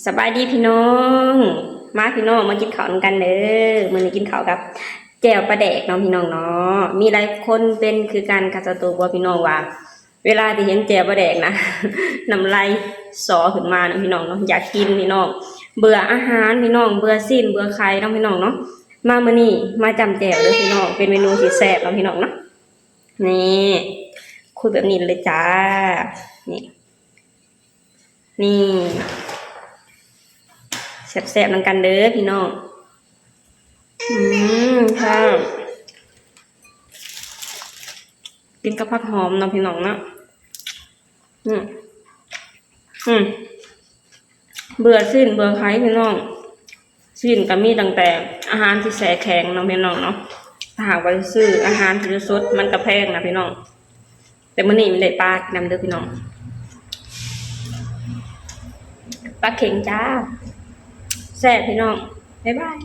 สบายดีพี่น้องมาพี่น้องมากินข้าวนำกันเด้อมื้อนี้กินข้าวกับแจ่วปลาแดกเนาะพี่น้องเนาะมีหลายคนเป็นคือกันกับสตูว่าพี่น้องว่าเวลาที่เห็นแจ่วปลาแดกนะ น้ำลายสอขึ้นมาเนาะพี่น้องเนาะอยากกินพี่น้องเบื่ออาหารพี่น้องเบื่อสิ้นเบื่อไข่เนาะพี่น้องเนาะมามื้อนี้มาจำแจ่วเด้อพี่น้องเป็นเมนูที่แซ่บเนาะพี่น้องเนาะนี่คุยแบบนี้เลยจ้านี่นี่แซ่บๆนำกันเด้อพี่น้องค่ะกินกับผักหอมเนาะพี่น้องเนาะอืมอืมเบื่อสิ้นเบื่อไข่พี่น้องสิ้นก็มีตั้งแต่อาหารที่แสแข็งเนาะพี่น้องเนาะถ้าหากว่าซื้ออาหารที่สดมันก็แพงนะพี่น้องแต่มื้อนี้มันได้ปลากินนำเด้อพี่น้องปลาเข็งจ้าแซ่บพี่น้องบ๊ายบาย